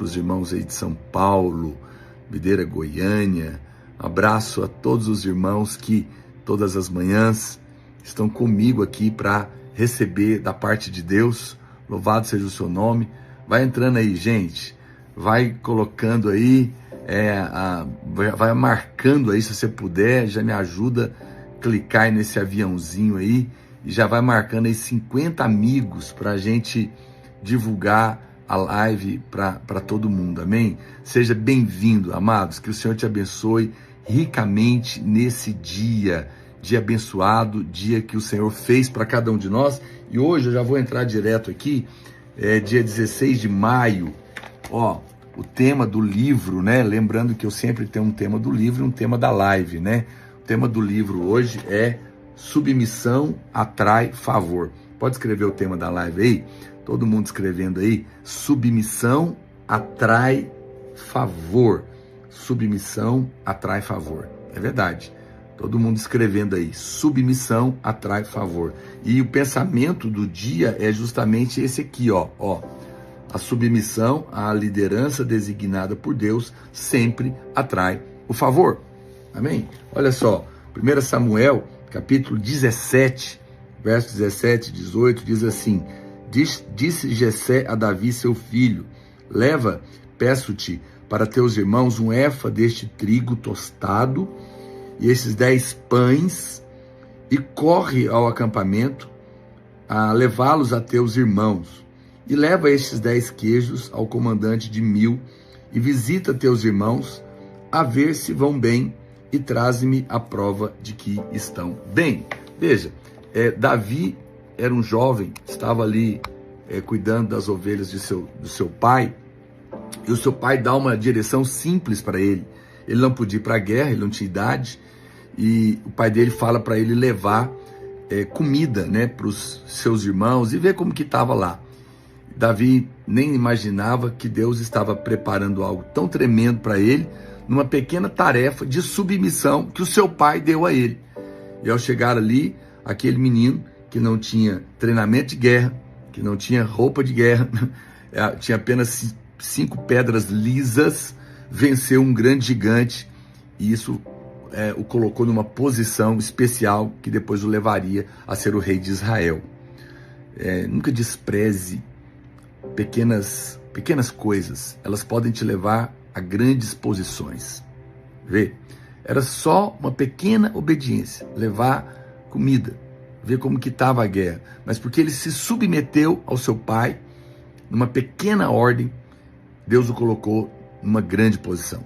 para os irmãos aí de São Paulo, Videira, Goiânia. Um abraço a todos os irmãos que todas as manhãs estão comigo aqui para receber da parte de Deus. Louvado seja o seu nome. Vai entrando aí, gente. Vai colocando aí, vai marcando aí, se você puder, já me ajuda a clicar aí nesse aviãozinho aí e já vai marcando aí 50 amigos para a gente divulgar a live para todo mundo, amém? Seja bem-vindo, amados, que o Senhor te abençoe ricamente nesse dia abençoado, dia que o Senhor fez para cada um de nós. E hoje eu já vou entrar direto aqui, dia 16 de maio, ó, o tema do livro, né? Lembrando que eu sempre tenho um tema do livro e um tema da live, né? O tema do livro hoje é submissão atrai favor. Pode escrever o tema da live aí? Todo mundo escrevendo aí, submissão atrai favor. Submissão atrai favor. É verdade. Todo mundo escrevendo aí, submissão atrai favor. E o pensamento do dia é justamente esse aqui, ó. A submissão à liderança designada por Deus sempre atrai o favor. Amém? Olha só, 1 Samuel, capítulo 17, verso 17 e 18, diz assim: Disse Jessé a Davi, seu filho: leva, peço-te, para teus irmãos um efa deste trigo tostado e esses 10 pães, e corre ao acampamento a levá-los a teus irmãos. E leva estes 10 queijos ao comandante de 1000, e visita teus irmãos, a ver se vão bem, e traze-me a prova de que estão bem. Veja, Davi era um jovem, estava ali cuidando das ovelhas do seu pai, e o seu pai dá uma direção simples para ele. Ele não podia ir para a guerra, ele não tinha idade, e o pai dele fala para ele levar comida, né, para os seus irmãos e ver como que estava lá. Davi nem imaginava que Deus estava preparando algo tão tremendo para ele, numa pequena tarefa de submissão que o seu pai deu a ele. E ao chegar ali, aquele menino que não tinha treinamento de guerra, que não tinha roupa de guerra, tinha apenas 5 pedras lisas, venceu um grande gigante, e isso o colocou numa posição especial que depois o levaria a ser o rei de Israel. Nunca despreze pequenas coisas, elas podem te levar a grandes posições. Vê? Era só uma pequena obediência, levar comida, ver como que estava a guerra, mas porque ele se submeteu ao seu pai, numa pequena ordem, Deus o colocou numa grande posição.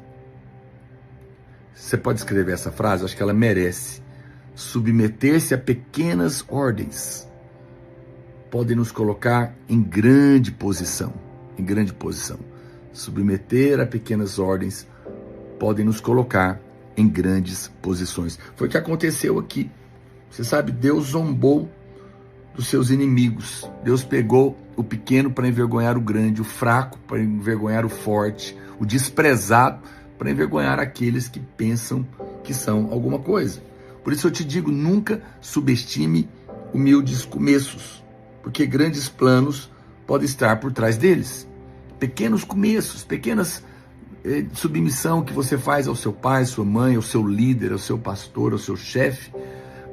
Você pode escrever essa frase? Acho que ela merece. Submeter-se a pequenas ordens podem nos colocar em grande posição. Em grande posição. Submeter a pequenas ordens podem nos colocar em grandes posições. Foi o que aconteceu aqui. Você sabe, Deus zombou dos seus inimigos. Deus pegou o pequeno para envergonhar o grande, o fraco para envergonhar o forte, o desprezado para envergonhar aqueles que pensam que são alguma coisa. Por isso eu te digo, nunca subestime humildes começos, porque grandes planos podem estar por trás deles. Pequenos começos, pequenas submissão que você faz ao seu pai, sua mãe, ao seu líder, ao seu pastor, ao seu chefe,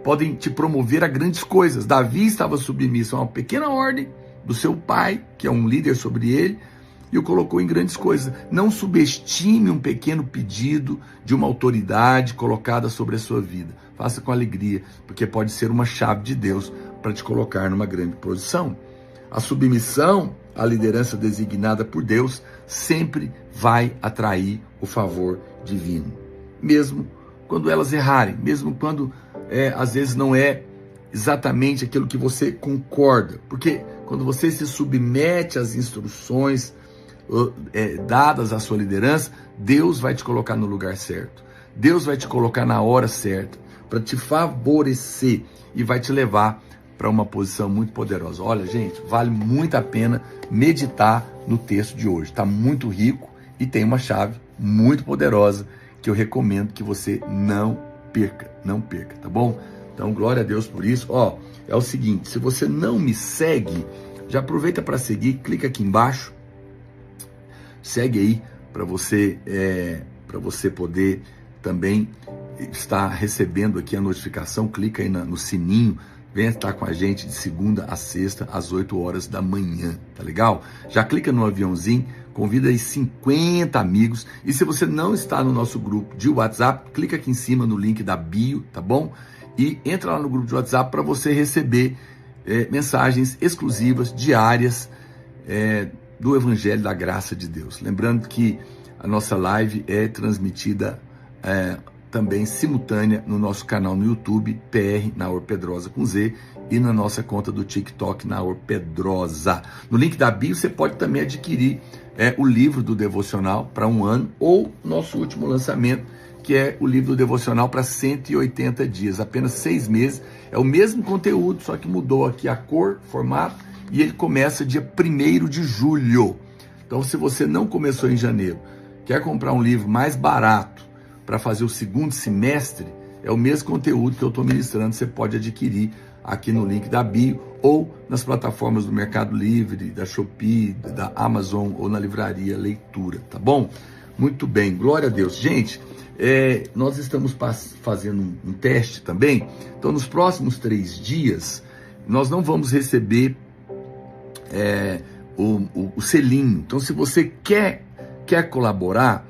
podem te promover a grandes coisas. Davi estava submisso a uma pequena ordem do seu pai, que é um líder sobre ele, e o colocou em grandes coisas. Não subestime um pequeno pedido de uma autoridade colocada sobre a sua vida. Faça com alegria, porque pode ser uma chave de Deus para te colocar numa grande posição. A submissão à liderança designada por Deus sempre vai atrair o favor divino. Mesmo quando elas errarem, mesmo quando às vezes não é exatamente aquilo que você concorda. Porque quando você se submete às instruções dadas à sua liderança, Deus vai te colocar no lugar certo. Deus vai te colocar na hora certa para te favorecer e vai te levar para uma posição muito poderosa. Olha, gente, vale muito a pena meditar no texto de hoje. Está muito rico e tem uma chave muito poderosa que eu recomendo que você não perca, tá bom? Então, glória a Deus por isso. É o seguinte, se você não me segue, já aproveita para seguir, clica aqui embaixo. Segue aí para você poder também estar recebendo aqui a notificação. Clica aí no sininho. Venha estar com a gente de segunda a sexta, às 8 horas da manhã, tá legal? Já clica no aviãozinho, convida aí 50 amigos. E se você não está no nosso grupo de WhatsApp, clica aqui em cima no link da bio, tá bom? E entra lá no grupo de WhatsApp para você receber mensagens exclusivas, diárias, do Evangelho da Graça de Deus. Lembrando que a nossa live é transmitida também simultânea no nosso canal no YouTube, PR Naor Pedrosa com Z, e na nossa conta do TikTok, Naor Pedrosa. No link da bio você pode também adquirir o livro do devocional para 1 ano, ou nosso último lançamento, que é o livro do devocional para 180 dias, apenas 6 meses. É o mesmo conteúdo, só que mudou aqui a cor, formato, e ele começa dia 1º de julho. Então, se você não começou em janeiro, quer comprar um livro mais barato para fazer o segundo semestre, é o mesmo conteúdo que eu estou ministrando, você pode adquirir aqui no link da bio ou nas plataformas do Mercado Livre, da Shopee, da Amazon ou na livraria Leitura, tá bom? Muito bem, glória a Deus. Gente, nós estamos fazendo um teste também, então nos próximos 3 dias nós não vamos receber o selinho. Então, se você quer colaborar,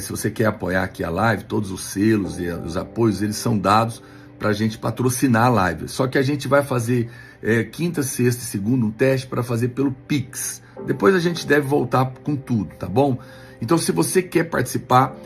se você quer apoiar aqui a live, todos os selos e os apoios, eles são dados para a gente patrocinar a live. Só que a gente vai fazer quinta, sexta e segunda um teste para fazer pelo Pix. Depois a gente deve voltar com tudo, tá bom? Então, se você quer participar,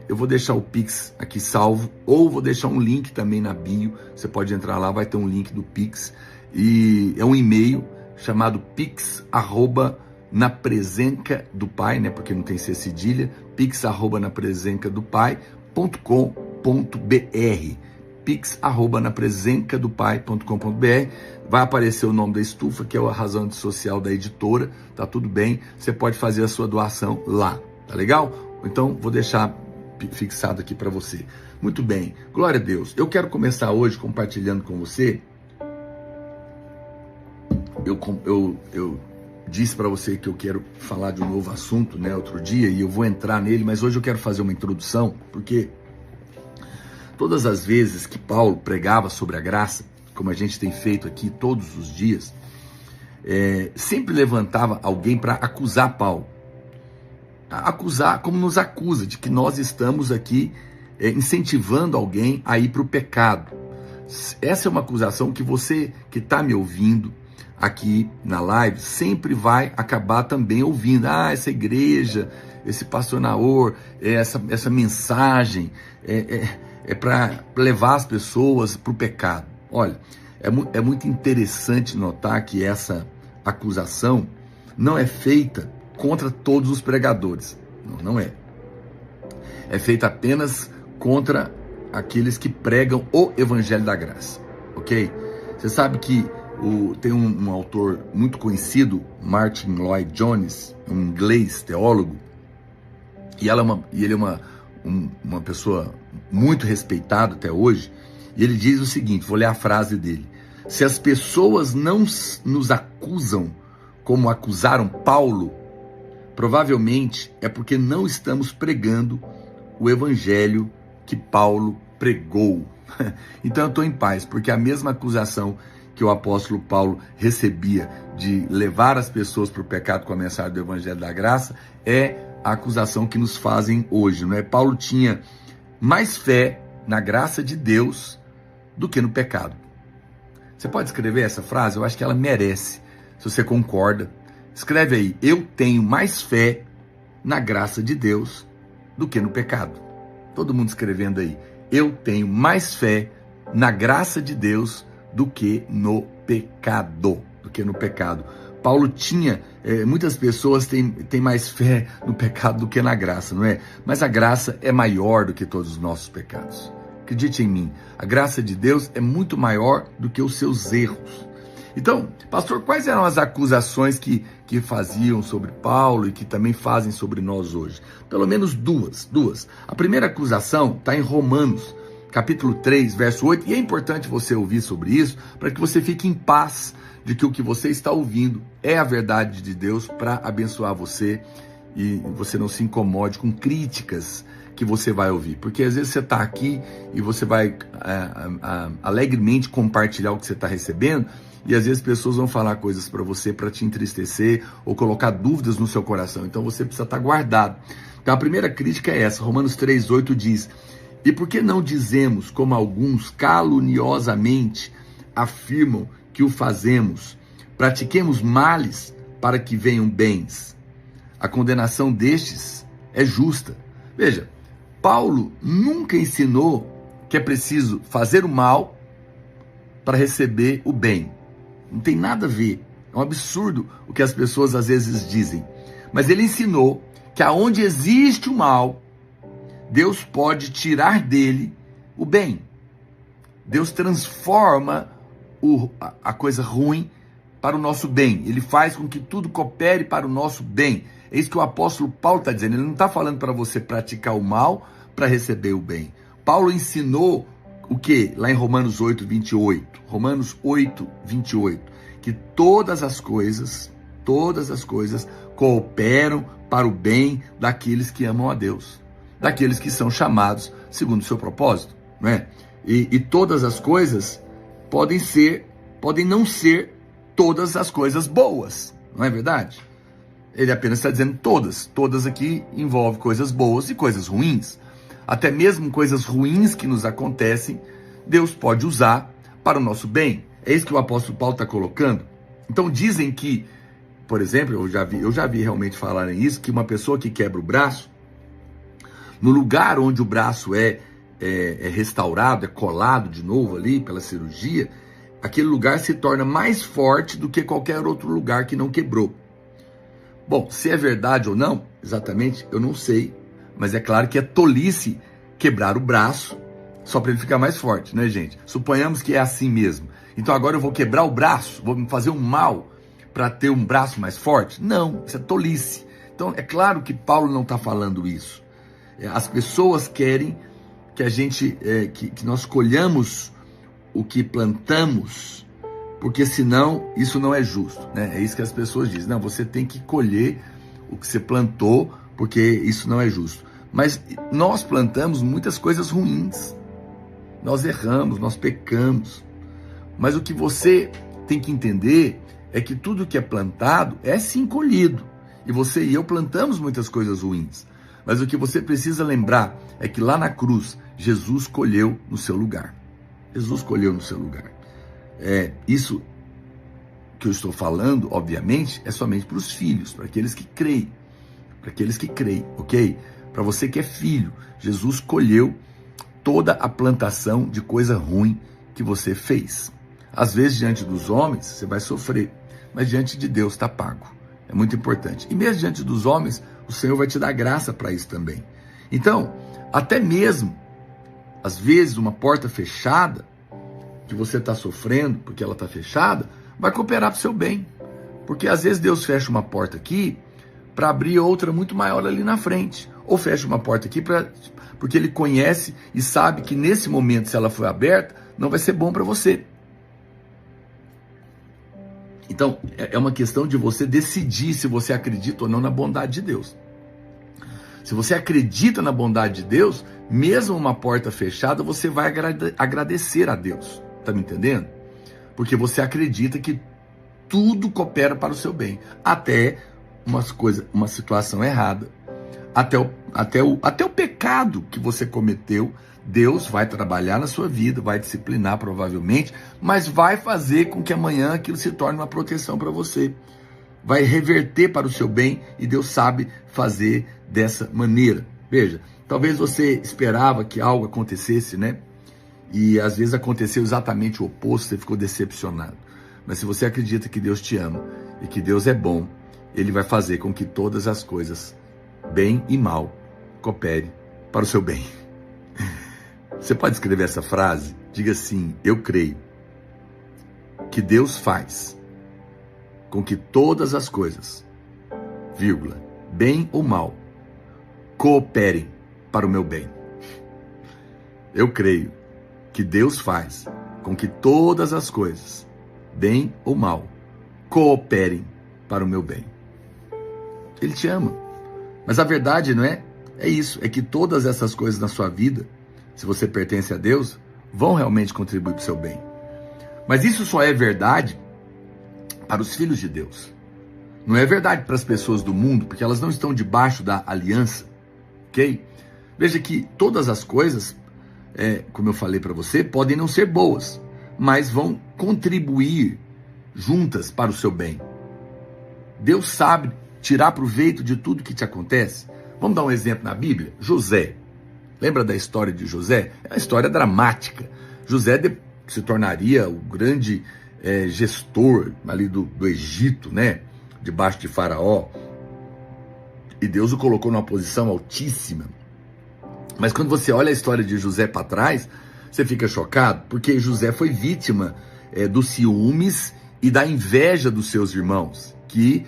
eu vou deixar o Pix aqui salvo, ou vou deixar um link também na bio. Você pode entrar lá, vai ter um link do Pix. E é um e-mail chamado pix@napresenca do Pai, né? Porque não tem C cedilha, pix@napresencadopai.com.br, pix@napresencadopai.com.br. Vai aparecer o nome da estufa, que é a razão social da editora, tá tudo bem, você pode fazer a sua doação lá, tá legal? Então, vou deixar fixado aqui para você. Muito bem, glória a Deus. Eu quero começar hoje compartilhando com você. Eu disse para você que eu quero falar de um novo assunto, né, outro dia, e eu vou entrar nele, mas hoje eu quero fazer uma introdução, porque todas as vezes que Paulo pregava sobre a graça, como a gente tem feito aqui todos os dias, sempre levantava alguém para acusar Paulo. Acusar, como nos acusa, de que nós estamos aqui incentivando alguém a ir para o pecado. Essa é uma acusação que você que está me ouvindo aqui na live sempre vai acabar também ouvindo. Essa igreja, esse pastor Naor, essa mensagem é para levar as pessoas para o pecado. Olha, é muito interessante notar que essa acusação não é feita contra todos os pregadores. Não é. É feita apenas contra aqueles que pregam o Evangelho da Graça, ok? Você sabe que tem um autor muito conhecido, Martin Lloyd Jones, um inglês teólogo, e ele é uma pessoa muito respeitada até hoje, e ele diz o seguinte, vou ler a frase dele: se as pessoas não nos acusam como acusaram Paulo, provavelmente é porque não estamos pregando o evangelho que Paulo pregou. Então eu estou em paz, porque a mesma acusação que o apóstolo Paulo recebia de levar as pessoas para o pecado com a mensagem do evangelho da graça é a acusação que nos fazem hoje, não é? Paulo tinha mais fé na graça de Deus do que no pecado. Você pode escrever essa frase? Eu acho que ela merece. Se você concorda, escreve aí: eu tenho mais fé na graça de Deus do que no pecado. Todo mundo escrevendo aí: eu tenho mais fé na graça de Deus do que no pecado. Paulo tinha, muitas pessoas têm mais fé no pecado do que na graça, não é? Mas a graça é maior do que todos os nossos pecados. Acredite em mim, a graça de Deus é muito maior do que os seus erros. Então, pastor, quais eram as acusações que faziam sobre Paulo e que também fazem sobre nós hoje? Pelo menos duas. A primeira acusação está em Romanos, capítulo 3, verso 8, e é importante você ouvir sobre isso, para que você fique em paz de que o que você está ouvindo é a verdade de Deus para abençoar você e você não se incomode com críticas que você vai ouvir, porque às vezes você está aqui e você vai alegremente compartilhar o que você está recebendo, e às vezes pessoas vão falar coisas para você para te entristecer ou colocar dúvidas no seu coração, então você precisa estar guardado. Então a primeira crítica é essa. Romanos 3,8 diz: e por que não dizemos, como alguns caluniosamente afirmam que o fazemos, pratiquemos males para que venham bens? A condenação destes é justa. Veja, Paulo nunca ensinou que é preciso fazer o mal para receber o bem. Não tem nada a ver. É um absurdo o que as pessoas às vezes dizem. Mas ele ensinou que aonde existe o mal, Deus pode tirar dele o bem. Deus transforma a coisa ruim para o nosso bem. Ele faz com que tudo coopere para o nosso bem. É isso que o apóstolo Paulo está dizendo. Ele não está falando para você praticar o mal para receber o bem. Paulo ensinou o que? Lá em Romanos 8:28. Romanos 8:28. Que todas as coisas cooperam para o bem daqueles que amam a Deus, daqueles que são chamados segundo o seu propósito, não é? E todas as coisas podem não ser todas as coisas boas, não é verdade? Ele apenas está dizendo todas aqui envolvem coisas boas e coisas ruins. Até mesmo coisas ruins que nos acontecem, Deus pode usar para o nosso bem. É isso que o apóstolo Paulo está colocando. Então dizem que, por exemplo, eu já vi realmente falarem isso, que uma pessoa que quebra o braço, no lugar onde o braço é restaurado, é colado de novo ali pela cirurgia, aquele lugar se torna mais forte do que qualquer outro lugar que não quebrou. Bom, se é verdade ou não, exatamente, eu não sei, mas é claro que é tolice quebrar o braço só para ele ficar mais forte, né, gente? Suponhamos que é assim mesmo. Então agora eu vou quebrar o braço, vou me fazer um mal para ter um braço mais forte? Não, isso é tolice. Então é claro que Paulo não está falando isso. As pessoas querem que a gente, que nós colhamos o que plantamos, porque senão isso não é justo, né? É isso que as pessoas dizem. Não, você tem que colher o que você plantou, porque isso não é justo. Mas nós plantamos muitas coisas ruins. Nós erramos, nós pecamos. Mas o que você tem que entender é que tudo que é plantado é sim colhido. E você e eu plantamos muitas coisas ruins. Mas o que você precisa lembrar é que lá na cruz, Jesus colheu no seu lugar. Jesus colheu no seu lugar. Isso que eu estou falando, obviamente, é somente para os filhos, para aqueles que creem. Para aqueles que creem, ok? Para você que é filho, Jesus colheu toda a plantação de coisa ruim que você fez. Às vezes, diante dos homens, você vai sofrer, mas diante de Deus está pago. É muito importante. E mesmo diante dos homens, o Senhor vai te dar graça para isso também. Então, até mesmo, às vezes, uma porta fechada, que você está sofrendo porque ela está fechada, vai cooperar para o seu bem. Porque às vezes Deus fecha uma porta aqui para abrir outra muito maior ali na frente. Ou fecha uma porta aqui porque Ele conhece e sabe que nesse momento, se ela for aberta, não vai ser bom para você. Então, é uma questão de você decidir se você acredita ou não na bondade de Deus. Se você acredita na bondade de Deus, mesmo uma porta fechada, você vai agradecer a Deus. Tá me entendendo? Porque você acredita que tudo coopera para o seu bem. Até uma situação errada. Até o pecado que você cometeu, Deus vai trabalhar na sua vida, vai disciplinar provavelmente, mas vai fazer com que amanhã aquilo se torne uma proteção para você. Vai reverter para o seu bem e Deus sabe fazer dessa maneira. Veja, talvez você esperava que algo acontecesse, né? E às vezes aconteceu exatamente o oposto, você ficou decepcionado. Mas se você acredita que Deus te ama e que Deus é bom, Ele vai fazer com que todas as coisas, bem e mal, coopere para o seu bem. Você pode escrever essa frase? Diga assim: eu creio que Deus faz com que todas as coisas, vírgula, bem ou mal, cooperem para o meu bem. Eu creio que Deus faz com que todas as coisas, bem ou mal, cooperem para o meu bem. Ele te ama. Mas a verdade, não é? É isso, é que todas essas coisas na sua vida, se você pertence a Deus, vão realmente contribuir para o seu bem. Mas isso só é verdade para os filhos de Deus. Não é verdade para as pessoas do mundo, porque elas não estão debaixo da aliança, ok? Veja que todas as coisas, como eu falei para você, podem não ser boas, mas vão contribuir juntas para o seu bem. Deus sabe tirar proveito de tudo que te acontece. Vamos dar um exemplo na Bíblia? José. Lembra da história de José? É uma história dramática. José se tornaria o grande gestor ali do Egito, né? Debaixo de Faraó. E Deus o colocou numa posição altíssima. Mas quando você olha a história de José para trás, você fica chocado, porque José foi vítima dos ciúmes e da inveja dos seus irmãos, que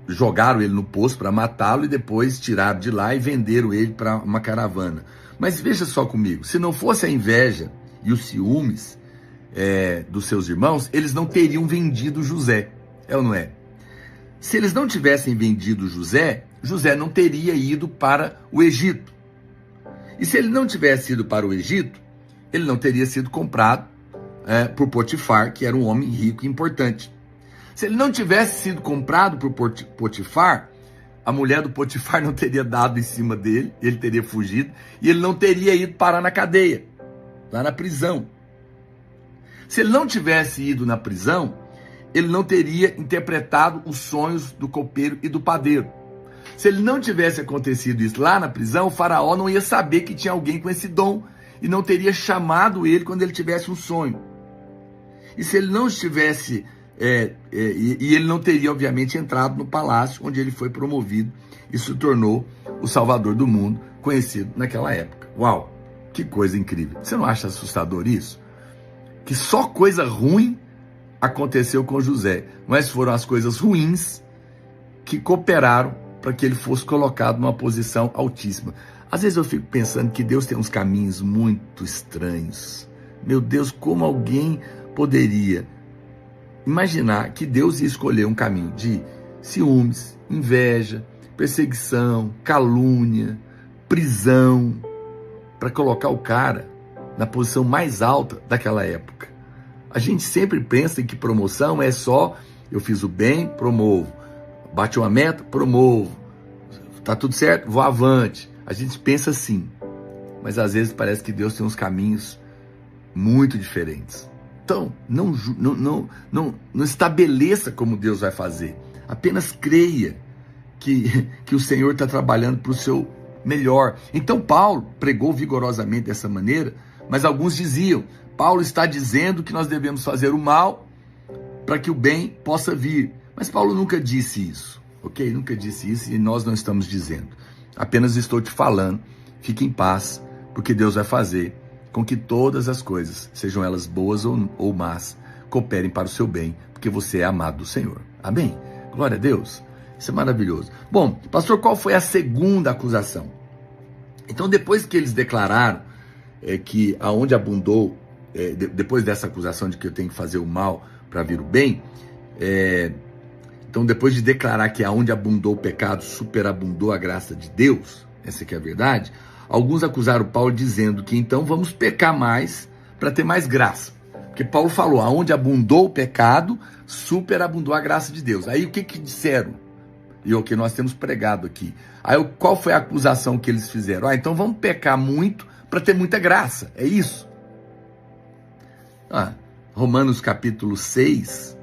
jogaram ele no poço para matá-lo e depois tiraram de lá e venderam ele para uma caravana. Mas veja só comigo, se não fosse a inveja e os ciúmes dos seus irmãos, eles não teriam vendido José, é ou não é? Se eles não tivessem vendido José, José não teria ido para o Egito. E se ele não tivesse ido para o Egito, ele não teria sido comprado por Potifar, que era um homem rico e importante. Se ele não tivesse sido comprado por Potifar, a mulher do Potifar não teria dado em cima dele, ele teria fugido, e ele não teria ido parar na cadeia, lá na prisão. Se ele não tivesse ido na prisão, ele não teria interpretado os sonhos do copeiro e do padeiro. Se ele não tivesse acontecido isso lá na prisão, o faraó não ia saber que tinha alguém com esse dom e não teria chamado ele quando ele tivesse um sonho. E se ele não estivesse, e ele não teria, obviamente, entrado no palácio onde ele foi promovido e se tornou o salvador do mundo, conhecido naquela época. Uau, que coisa incrível. Você não acha assustador isso? Que só coisa ruim aconteceu com José, mas foram as coisas ruins que cooperaram para que ele fosse colocado numa posição altíssima. Às vezes eu fico pensando que Deus tem uns caminhos muito estranhos. Meu Deus, como alguém poderia imaginar que Deus ia escolher um caminho de ciúmes, inveja, perseguição, calúnia, prisão, para colocar o cara na posição mais alta daquela época? A gente sempre pensa que promoção é só eu fiz o bem, promovo. Bate uma meta, promovo. Tá tudo certo? Vou avante. A gente pensa assim. Mas às vezes parece que Deus tem uns caminhos muito diferentes. Então, não estabeleça como Deus vai fazer. Apenas creia que o Senhor está trabalhando para o seu melhor. Então Paulo pregou vigorosamente dessa maneira, mas alguns diziam, Paulo está dizendo que nós devemos fazer o mal para que o bem possa vir. Mas Paulo nunca disse isso, ok? Nunca disse isso e nós não estamos dizendo. Apenas estou te falando, fique em paz, porque Deus vai fazer com que todas as coisas, sejam elas boas ou más, cooperem para o seu bem, porque você é amado do Senhor. Amém? Glória a Deus. Isso é maravilhoso. Bom, pastor, qual foi a segunda acusação? Então, depois que eles declararam que aonde abundou, depois dessa acusação de que eu tenho que fazer o mal para vir o bem, então depois de declarar que aonde abundou o pecado, superabundou a graça de Deus, essa que é a verdade, alguns acusaram Paulo dizendo que então vamos pecar mais para ter mais graça. Porque Paulo falou, aonde abundou o pecado, superabundou a graça de Deus. Aí o que disseram? E o que nós temos pregado aqui. Aí qual foi a acusação que eles fizeram? Então vamos pecar muito para ter muita graça. É isso? Romanos capítulo 6,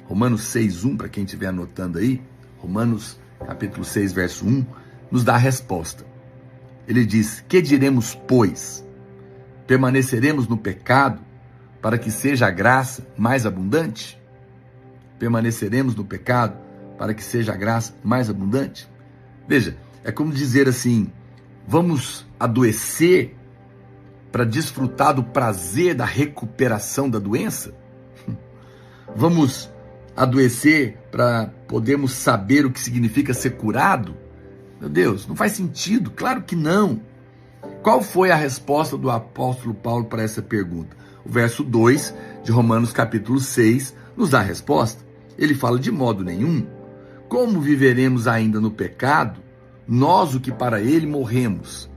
Romanos 6:1, para quem estiver anotando aí, Romanos capítulo 6, verso 1, nos dá a resposta. Ele diz, que diremos, pois? Permaneceremos no pecado para que seja a graça mais abundante? Permaneceremos no pecado para que seja a graça mais abundante? Veja, é como dizer assim, vamos adoecer para desfrutar do prazer da recuperação da doença? Vamos adoecer para podermos saber o que significa ser curado? Meu Deus, não faz sentido, claro que não. Qual foi a resposta do apóstolo Paulo para essa pergunta? O verso 2 de Romanos capítulo 6 nos dá a resposta. Ele fala, de modo nenhum, como viveremos ainda no pecado nós o que para ele morremos.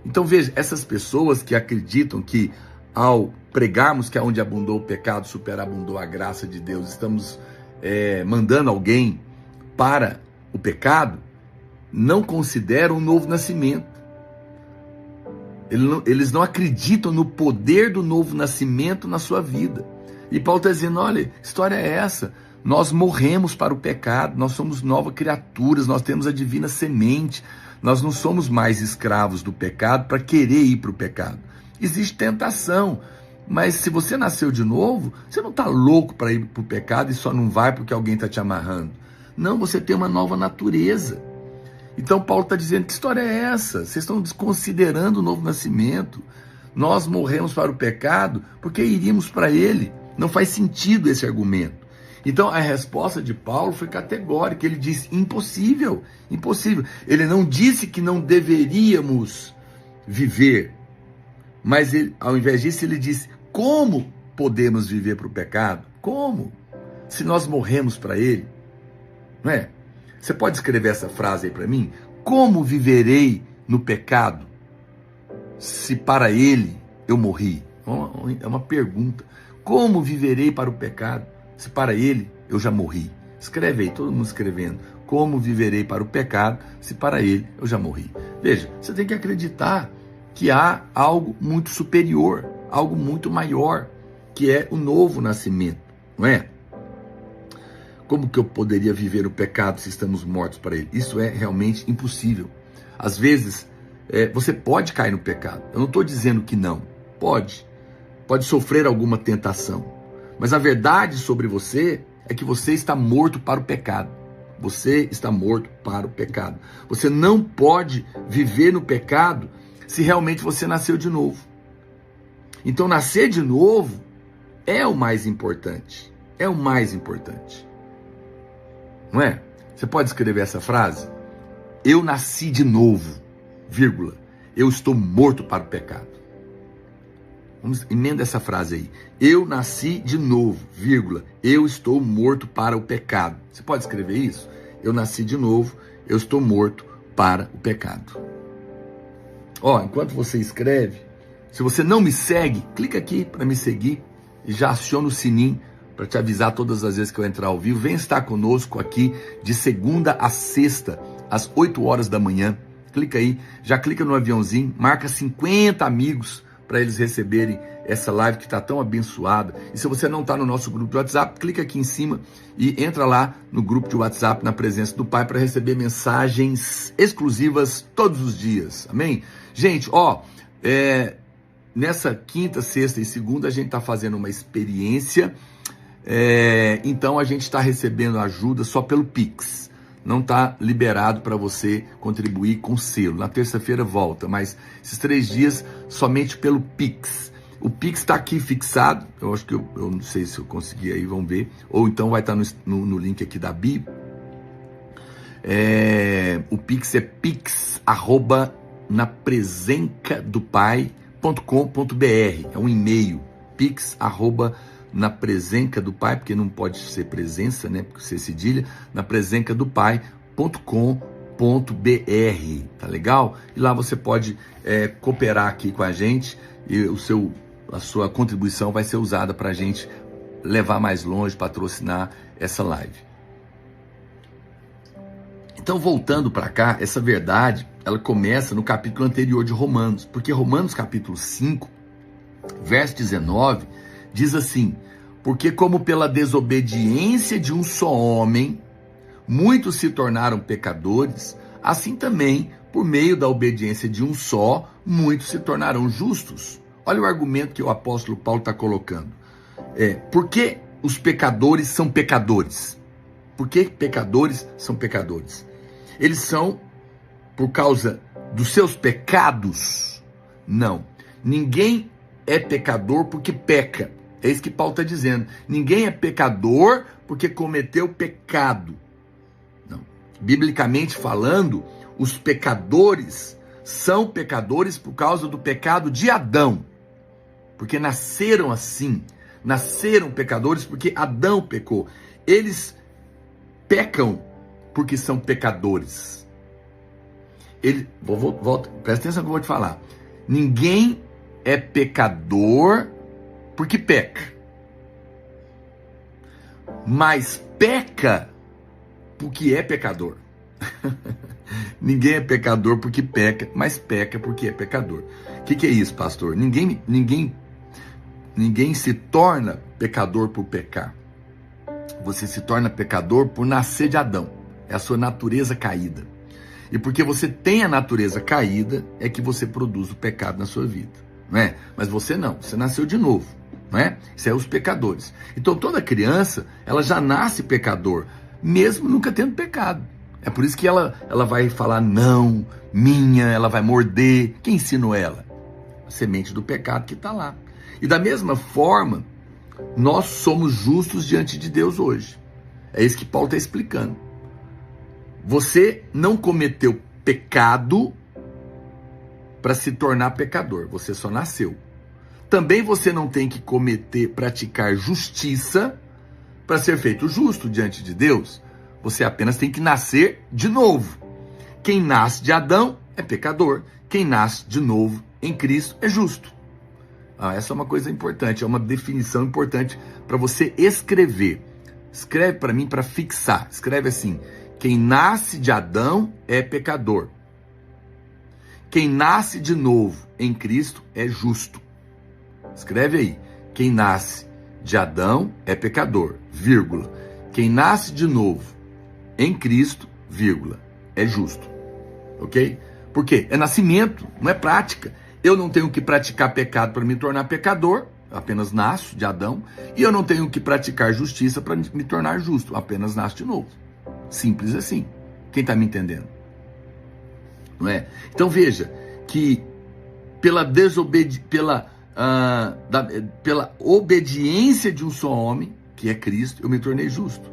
Então veja, essas pessoas que acreditam que ao pregarmos que aonde abundou o pecado, superabundou a graça de Deus, estamos mandando alguém para o pecado, não consideram o novo nascimento. Eles não acreditam no poder do novo nascimento na sua vida. E Paulo está dizendo, olha, história é essa, nós morremos para o pecado, nós somos novas criaturas, nós temos a divina semente, nós não somos mais escravos do pecado para querer ir para o pecado. Existe tentação, mas se você nasceu de novo, você não está louco para ir para o pecado e só não vai porque alguém está te amarrando. Não, você tem uma nova natureza. Então Paulo está dizendo, que história é essa? Vocês estão desconsiderando o novo nascimento. Nós morremos para o pecado porque iríamos para ele. Não faz sentido esse argumento. Então a resposta de Paulo foi categórica. Ele disse, impossível, impossível. Ele não disse que não deveríamos viver, mas ele, ao invés disso ele disse, como podemos viver para o pecado? Como? Se nós morremos para ele, não é? Você pode escrever essa frase aí para mim? Como viverei no pecado se para ele eu morri? É uma pergunta. Como viverei para o pecado se para ele eu já morri? Escreve aí, todo mundo escrevendo. Como viverei para o pecado se para ele eu já morri? Veja, você tem que acreditar que há algo muito superior, algo muito maior, que é o novo nascimento, não é? Como que eu poderia viver o pecado se estamos mortos para ele? Isso é realmente impossível. Às vezes, você pode cair no pecado. Eu não estou dizendo que não. Pode sofrer alguma tentação. Mas a verdade sobre você é que você está morto para o pecado. Você está morto para o pecado. Você não pode viver no pecado se realmente você nasceu de novo. Então, nascer de novo é o mais importante. É o mais importante. Não é? Você pode escrever essa frase? Eu nasci de novo, vírgula. Eu estou morto para o pecado. Vamos emenda essa frase aí. Eu nasci de novo, vírgula. Eu estou morto para o pecado. Você pode escrever isso? Eu nasci de novo, eu estou morto para o pecado. Enquanto você escreve, se você não me segue, clica aqui para me seguir e já aciona o sininho para te avisar todas as vezes que eu entrar ao vivo. Vem estar conosco aqui de segunda a sexta, às 8 horas da manhã. Clica aí, já clica no aviãozinho, marca 50 amigos para eles receberem essa live que está tão abençoada. E se você não está no nosso grupo de WhatsApp, clica aqui em cima e entra lá no grupo de WhatsApp, na presença do Pai, para receber mensagens exclusivas todos os dias. Amém? Gente, nessa quinta, sexta e segunda a gente está fazendo uma experiência. Então a gente está recebendo ajuda só pelo Pix. Não está liberado para você contribuir com selo. Na terça-feira volta, mas esses 3 dias somente pelo Pix. O Pix está aqui fixado. Eu acho que eu não sei se eu consegui aí, vamos ver. Ou então vai estar no link aqui da Bi. O Pix é pix@napresencadopai.com.br. É um e-mail. pix@napresencadopai, porque não pode ser presença, né? Porque você cedilha, napresencadopai.com.br, tá legal? E lá você pode cooperar aqui com a gente e a sua contribuição vai ser usada para a gente levar mais longe, patrocinar essa live. Então, voltando para cá, essa verdade, ela começa no capítulo anterior de Romanos, porque Romanos capítulo 5, verso 19, diz assim: porque como pela desobediência de um só homem, muitos se tornaram pecadores, assim também, por meio da obediência de um só, muitos se tornarão justos. Olha o argumento que o apóstolo Paulo está colocando. Por que os pecadores são pecadores? Por que pecadores são pecadores? Eles são por causa dos seus pecados? Não. Ninguém é pecador porque peca. É isso que Paulo está dizendo. Ninguém é pecador porque cometeu pecado. Não. Biblicamente falando, os pecadores são pecadores por causa do pecado de Adão. Porque nasceram assim. Nasceram pecadores porque Adão pecou. Eles pecam porque são pecadores. Presta atenção que eu vou te falar. Ninguém é pecador porque peca. Mas peca porque é pecador. Ninguém é pecador porque peca, mas peca porque é pecador. O que é isso, pastor? Ninguém se torna pecador por pecar. Você se torna pecador por nascer de Adão. É a sua natureza caída. E porque você tem a natureza caída, é que você produz o pecado na sua vida. Não é? Mas você não, você nasceu de novo. Não é? Isso é os pecadores. Então toda criança, ela já nasce pecador, mesmo nunca tendo pecado. É por isso que ela vai falar não, minha, ela vai morder. Quem ensinou ela? A semente do pecado que está lá. E da mesma forma, nós somos justos diante de Deus hoje. É isso que Paulo está explicando. Você não cometeu pecado para se tornar pecador. Você só nasceu. Também você não tem que praticar justiça para ser feito justo diante de Deus. Você apenas tem que nascer de novo. Quem nasce de Adão é pecador. Quem nasce de novo em Cristo é justo. Essa é uma coisa importante, é uma definição importante para você escrever. Escreve para mim para fixar. Escreve assim: quem nasce de Adão é pecador. Quem nasce de novo em Cristo é justo. Escreve aí: quem nasce de Adão é pecador, vírgula. Quem nasce de novo em Cristo, vírgula, é justo. Ok? Por quê? É nascimento, não é prática. Eu não tenho que praticar pecado para me tornar pecador, apenas nasço de Adão. E eu não tenho que praticar justiça para me tornar justo, apenas nasço de novo. Simples assim. Quem está me entendendo? Não é? Então veja que pela obediência de um só homem, que é Cristo, eu me tornei justo.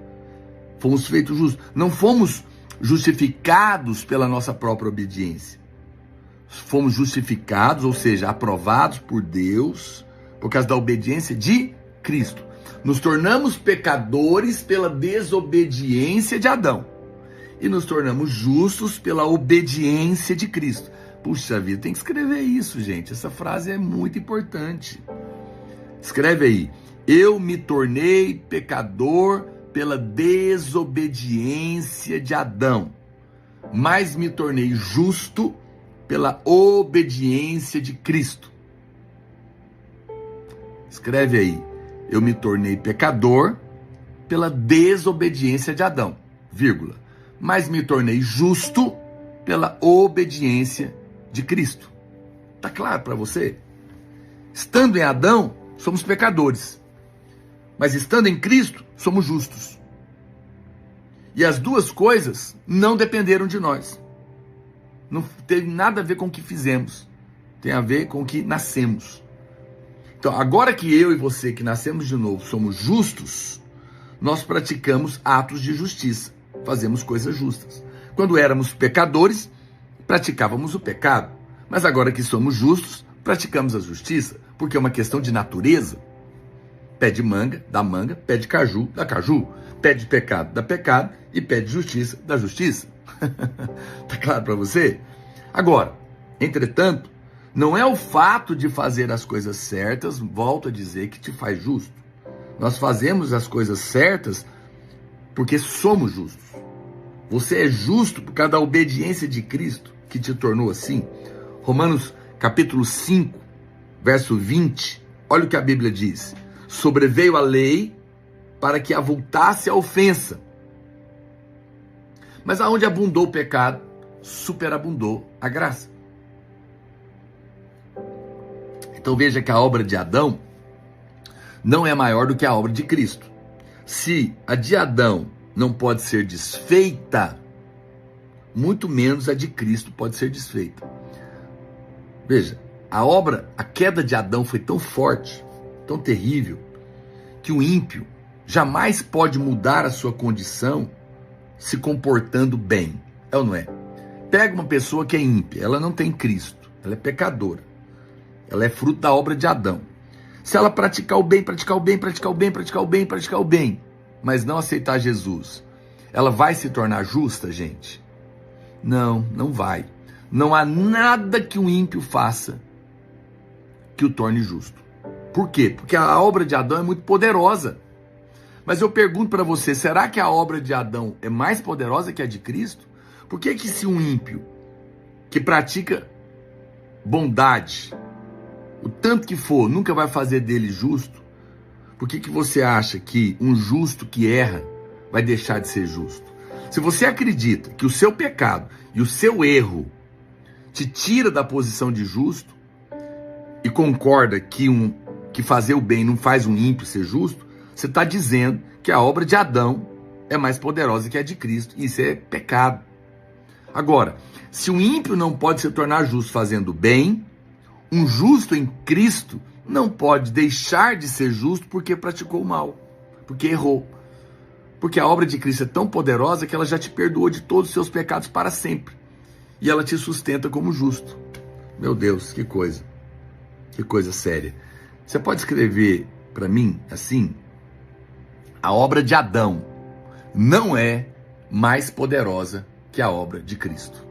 Fomos feitos justos. Não fomos justificados pela nossa própria obediência. Fomos justificados, ou seja, aprovados por Deus, por causa da obediência de Cristo. Nos tornamos pecadores pela desobediência de Adão. E nos tornamos justos pela obediência de Cristo. Puxa vida, tem que escrever isso, gente. Essa frase é muito importante. Escreve aí: eu me tornei pecador pela desobediência de Adão, mas me tornei justo pela obediência de Cristo. Escreve aí: eu me tornei pecador pela desobediência de Adão, vírgula, mas me tornei justo pela obediência de Cristo. Tá claro para você? Estando em Adão, somos pecadores, mas estando em Cristo, somos justos. E as duas coisas não dependeram de nós. Não teve nada a ver com o que fizemos. Tem a ver com o que nascemos. Então, agora que eu e você, que nascemos de novo, somos justos, nós praticamos atos de justiça. Fazemos coisas justas. Quando éramos pecadores, praticávamos o pecado. Mas agora que somos justos, praticamos a justiça, porque é uma questão de natureza. Pé de manga, dá manga. Pé de caju, dá caju. Pé de pecado, dá pecado. E pé de justiça, dá justiça. Tá claro para você? Agora, entretanto, não é o fato de fazer as coisas certas, volto a dizer, que te faz justo. Nós fazemos as coisas certas porque somos justos. Você é justo por causa da obediência de Cristo, que te tornou assim. Romanos capítulo 5, verso 20, olha o que a Bíblia diz: sobreveio a lei para que avultasse a ofensa. Mas aonde abundou o pecado, superabundou a graça. Então veja que a obra de Adão não é maior do que a obra de Cristo. Se a de Adão não pode ser desfeita, muito menos a de Cristo pode ser desfeita. Veja, a queda de Adão foi tão forte, tão terrível, que o ímpio jamais pode mudar a sua condição se comportando bem. É ou não é? Pega uma pessoa que é ímpia, ela não tem Cristo, ela é pecadora, ela é fruto da obra de Adão. Se ela praticar o bem, mas não aceitar Jesus, ela vai se tornar justa, gente? Não, não vai. Não há nada que um ímpio faça que o torne justo. Por quê? Porque a obra de Adão é muito poderosa. Mas eu pergunto para você, será que a obra de Adão é mais poderosa que a de Cristo? Por que se um ímpio que pratica bondade, o tanto que for, nunca vai fazer dele justo? Por que você acha que um justo que erra vai deixar de ser justo? Se você acredita que o seu pecado e o seu erro te tira da posição de justo e concorda que fazer o bem não faz um ímpio ser justo, você está dizendo que a obra de Adão é mais poderosa que a de Cristo. E isso é pecado. Agora, se um ímpio não pode se tornar justo fazendo bem, um justo em Cristo não pode deixar de ser justo porque praticou o mal, porque errou. Porque a obra de Cristo é tão poderosa que ela já te perdoou de todos os seus pecados para sempre. E ela te sustenta como justo. Meu Deus, que coisa séria. Você pode escrever para mim assim: a obra de Adão não é mais poderosa que a obra de Cristo.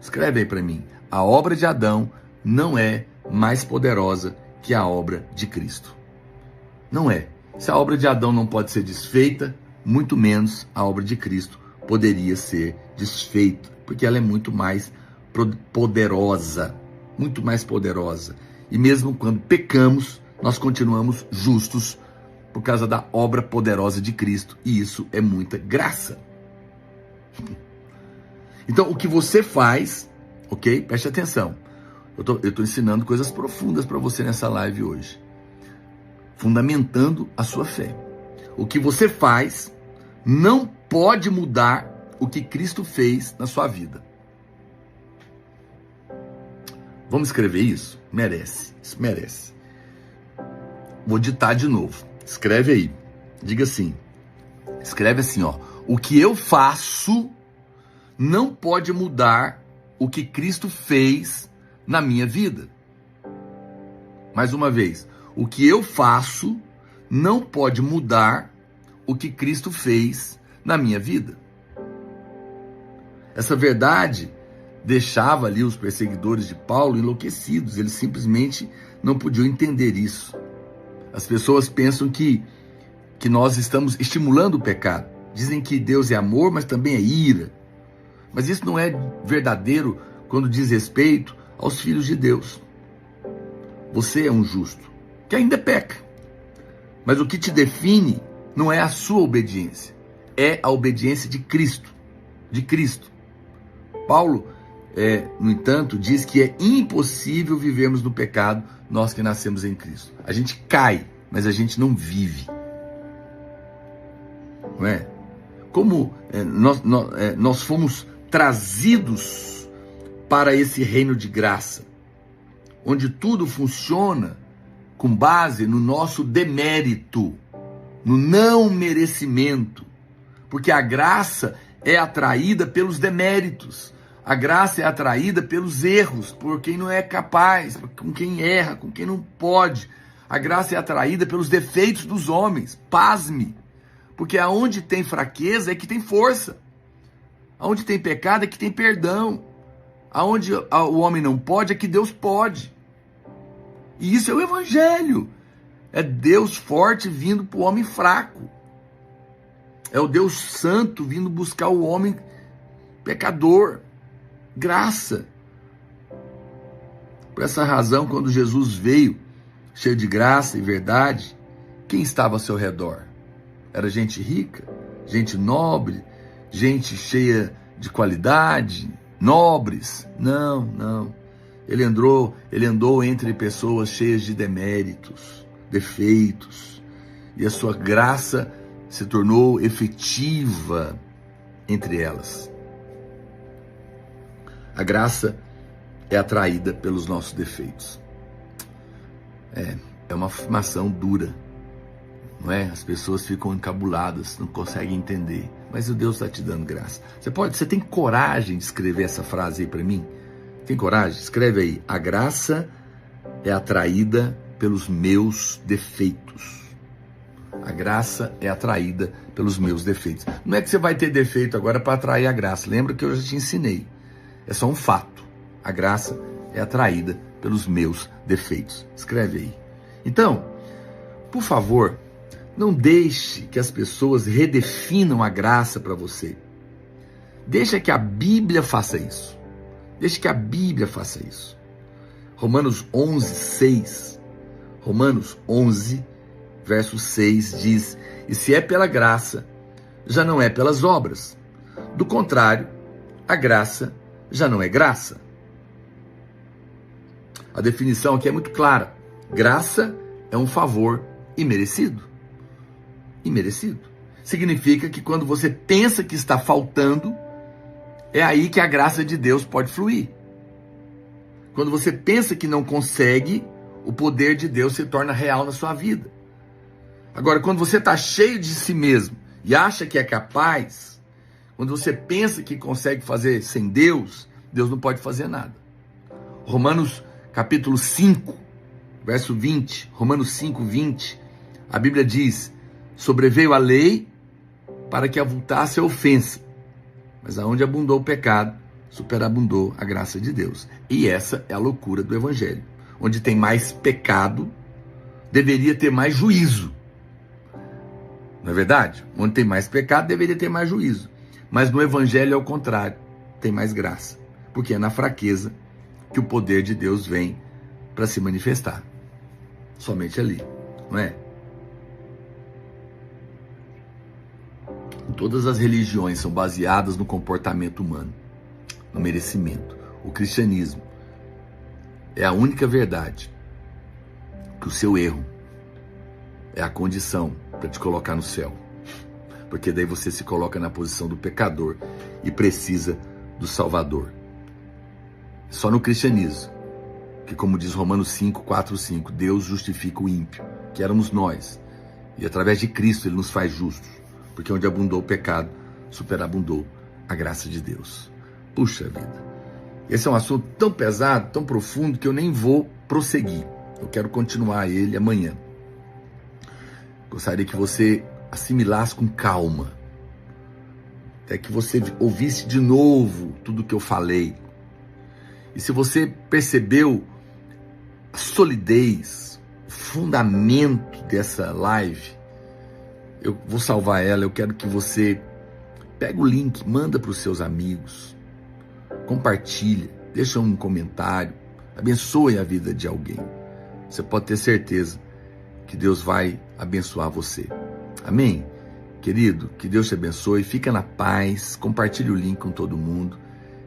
Escreve aí para mim: a obra de Adão não é mais poderosa que a obra de Cristo. Não é. Se a obra de Adão não pode ser desfeita, muito menos a obra de Cristo poderia ser desfeita, porque ela é muito mais poderosa, muito mais poderosa. E mesmo quando pecamos, nós continuamos justos por causa da obra poderosa de Cristo, e isso é muita graça. Então, o que você faz, ok? Preste atenção. Eu tô ensinando coisas profundas para você nessa live hoje, fundamentando a sua fé. O que você faz não pode mudar o que Cristo fez na sua vida. Vamos escrever isso? Merece, isso merece. Vou ditar de novo. Escreve aí. Diga assim. Escreve assim, ó. O que eu faço não pode mudar o que Cristo fez na minha vida. Mais uma vez. O que eu faço não pode mudar o que Cristo fez na minha vida. Essa verdade deixava ali os perseguidores de Paulo enlouquecidos. Eles simplesmente não podiam entender isso. As pessoas pensam que nós estamos estimulando o pecado. Dizem que Deus é amor, mas também é ira. Mas isso não é verdadeiro quando diz respeito aos filhos de Deus. Você é um justo, que ainda peca. Mas o que te define não é a sua obediência, é a obediência de Cristo. De Cristo. Paulo, no entanto, diz que é impossível vivermos no pecado, nós que nascemos em Cristo. A gente cai, mas a gente não vive. Não é? Como nós fomos trazidos para esse reino de graça, onde tudo funciona com base no nosso demérito, no não merecimento, porque a graça é atraída pelos deméritos, a graça é atraída pelos erros, por quem não é capaz, com quem erra, com quem não pode. A graça é atraída pelos defeitos dos homens. Pasme, porque aonde tem fraqueza é que tem força, aonde tem pecado é que tem perdão, aonde o homem não pode é que Deus pode. E isso é o evangelho. É Deus forte vindo para o homem fraco. É o Deus santo vindo buscar o homem pecador. Graça. Por essa razão, quando Jesus veio, cheio de graça e verdade, quem estava ao seu redor? Era gente rica, gente nobre, gente cheia de qualidade, nobres? Não. Ele andou entre pessoas cheias de deméritos, defeitos, e a sua graça se tornou efetiva entre elas. A graça é atraída pelos nossos defeitos. É uma afirmação dura, não é? As pessoas ficam encabuladas, não conseguem entender, mas o Deus está te dando graça. Você tem coragem de escrever essa frase aí para mim? Tem coragem? Escreve aí: a graça é atraída pelos meus defeitos. A graça é atraída pelos meus defeitos. Não é que você vai ter defeito agora para atrair a graça. Lembra que eu já te ensinei. É só um fato. A graça é atraída pelos meus defeitos. Escreve aí. Então, por favor, não deixe que as pessoas redefinam a graça para você. Deixa que a Bíblia faça isso. Deixa que a Bíblia faça isso. Romanos 11, 6. Romanos 11, verso 6 diz: e se é pela graça, já não é pelas obras. Do contrário, a graça já não é graça. A definição aqui é muito clara. Graça é um favor imerecido. Imerecido. Significa que quando você pensa que está faltando, é aí que a graça de Deus pode fluir. Quando você pensa que não consegue, o poder de Deus se torna real na sua vida. Agora, quando você está cheio de si mesmo e acha que é capaz, quando você pensa que consegue fazer sem Deus, Deus não pode fazer nada. Romanos capítulo 5, verso 20, Romanos 5, 20, a Bíblia diz: sobreveio a lei para que avultasse a ofensa, mas aonde abundou o pecado, superabundou a graça de Deus. E essa é a loucura do Evangelho. Onde tem mais pecado, deveria ter mais juízo. Não é verdade? Onde tem mais pecado, deveria ter mais juízo. Mas no Evangelho é o contrário, tem mais graça. Porque é na fraqueza que o poder de Deus vem para se manifestar. Somente ali, não é? Todas as religiões são baseadas no comportamento humano, no merecimento. O cristianismo é a única verdade que o seu erro é a condição para te colocar no céu. Porque daí você se coloca na posição do pecador e precisa do Salvador. Só no cristianismo, que como diz Romanos 5, 4, 5, Deus justifica o ímpio, que éramos nós. E através de Cristo Ele nos faz justos. Porque onde abundou o pecado, superabundou a graça de Deus. Puxa vida. Esse é um assunto tão pesado, tão profundo, que eu nem vou prosseguir. Eu quero continuar ele amanhã. Gostaria que você assimilasse com calma. Até que você ouvisse de novo tudo que eu falei. E se você percebeu a solidez, o fundamento dessa live, eu vou salvar ela. Eu quero que você pegue o link, manda para os seus amigos, compartilha, deixa um comentário, abençoe a vida de alguém. Você pode ter certeza que Deus vai abençoar você. Amém? Querido, que Deus te abençoe, fica na paz, compartilhe o link com todo mundo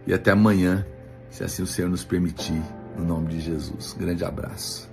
e até amanhã, se assim o Senhor nos permitir, no nome de Jesus. Grande abraço.